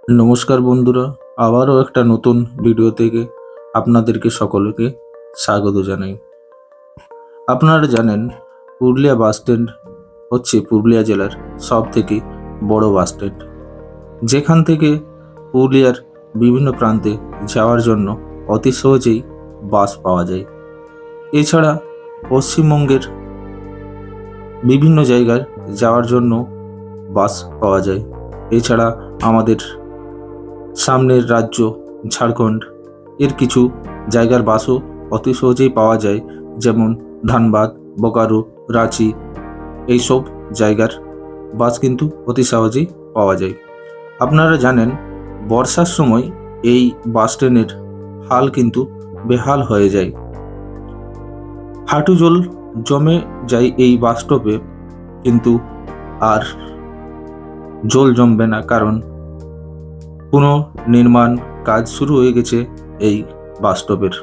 নমস্কার বন্ধুরা, আবারও একটা নতুন ভিডিও থেকে আপনাদেরকে সকলকে স্বাগত জানাই। আপনারা জানেন পুরুলিয়া বাস স্ট্যান্ড হচ্ছে পুরুলিয়া জেলার সব থেকে বড় বাস স্ট্যান্ড, যেখান থেকে পুরুলিয়ার বিভিন্ন প্রান্তে যাওয়ার জন্য অতি সহজেই বাস পাওয়া যায়। এছাড়া পশ্চিমবঙ্গের বিভিন্ন জায়গায় যাওয়ার জন্য বাস পাওয়া যায়। এছাড়া আমাদের সামনের রাজ্য ঝাড়খণ্ড এর কিছু জায়গার বাসও অতি সহজেই পাওয়া যায়, যেমন ধানবাদ, বোকারো, রাঁচি, এইসব জায়গার বাস কিন্তু অতি সহজেই পাওয়া যায়। আপনারা জানেন বর্ষার সময় এই বাস ট্রেনের হাল কিন্তু বেহাল হয়ে যায়। হাঁটু জল জমে যায় এই বাস স্টপে, কিন্তু আর জল জমবে না, কারণ পুনর্নির্মাণ কাজ শুরু হয়ে গেছে এই বাস স্টপের।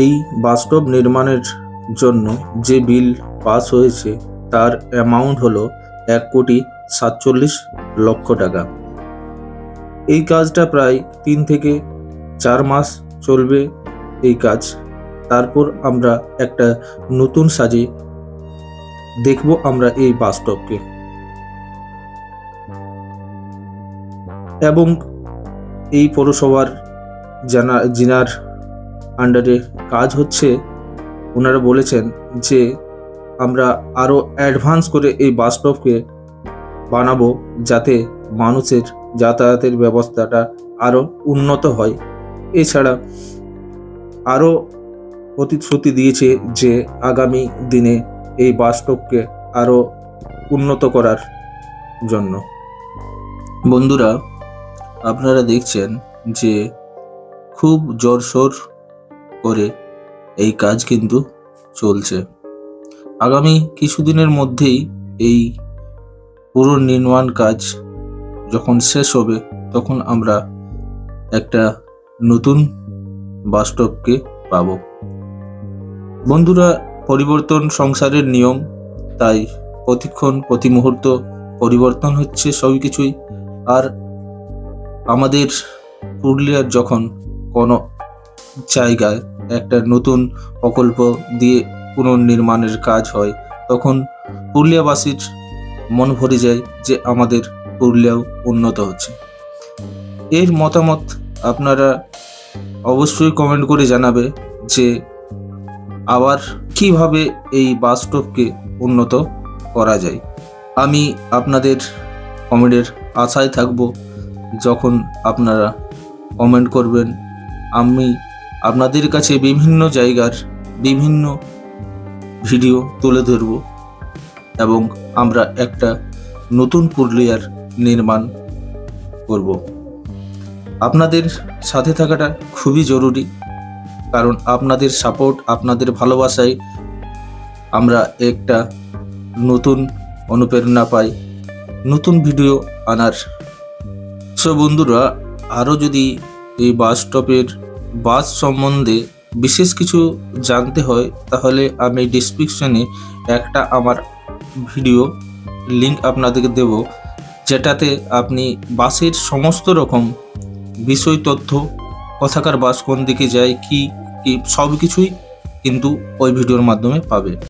এই বাস স্টপ নির্মাণের জন্য যে বিল পাস হয়েছে তার অ্যামাউন্ট হলো 1,47,00,000 টাকা। এই কাজটা প্রায় 3 থেকে 4 মাস চলবে এই কাজ। তারপর আমরা একটা নতুন সাজে দেখব আমরা এই বাস স্টপকে। এবং এই পৌরসভার যিনার আন্ডারে কাজ হচ্ছে, ওনারা বলেছেন যে আমরা আরও অ্যাডভান্স করে এই বাস স্টপকে বানাবো, যাতে মানুষের যাতায়াতের ব্যবস্থাটা আরও উন্নত হয়। এছাড়া আরও প্রতিশ্রুতি দিয়েছে যে আগামী দিনে এই বাস স্টপকে আরও উন্নত করার জন্য। বন্ধুরা, আপনারা দেখছেন যে খুব জোরসোর করে এই কাজ কিন্তু চলছে। আগামী কিছুদিনের মধ্যেই এই পুনর্নির্মাণ কাজ যখন শেষ হবে, তখন আমরা একটা নতুন বাস স্টপকে পাব। বন্ধুরা, পরিবর্তন সংসারের নিয়ম, তাই প্রতিক্ষণ প্রতি মুহূর্ত পরিবর্তন হচ্ছে সবই কিছুই। আর আমাদের পুরুলিয়ার যখন কোনো জায়গায় একটা নতুন প্রকল্প দিয়ে পুনর্নির্মাণের কাজ হয়, তখন পুরুলিয়াবাসীর মন ভরে যায় যে আমাদের পুরুলিয়াও উন্নত হচ্ছে। এর মতামত আপনারা অবশ্যই কমেন্ট করে জানাবে যে আবার কিভাবে এই বাস স্টপকে উন্নত করা যায়। আমি আপনাদের কমেন্টের আশায় থাকব। যখন আপনারা কমেন্ট করবেন, আমি আপনাদের কাছে বিভিন্ন জায়গার বিভিন্ন ভিডিও তুলে ধরব এবং আমরা একটা নতুন পুরুলিয়ার নির্মাণ করব। আপনাদের সাথে থাকাটা খুবই জরুরি, কারণ আপনাদের সাপোর্ট, আপনাদের ভালোবাসায় আমরা একটা নতুন অনুপ্রেরণা পাই নতুন ভিডিও আনার। সো বন্ধুরা, আরও যদি এই বাস স্টপের বাস সম্বন্ধে বিশেষ কিছু জানতে হয়, তাহলে আমি ডিসক্রিপশনে একটা আমার ভিডিও লিংক আপনাদেরকে দেব, যেটাতে আপনি বাসের সমস্ত রকম বিষয় তথ্য, কোথাকার বাস কোন দিকে যায়, কি সব কিছুই কিন্তু ওই ভিডিওর মাধ্যমে পাবে।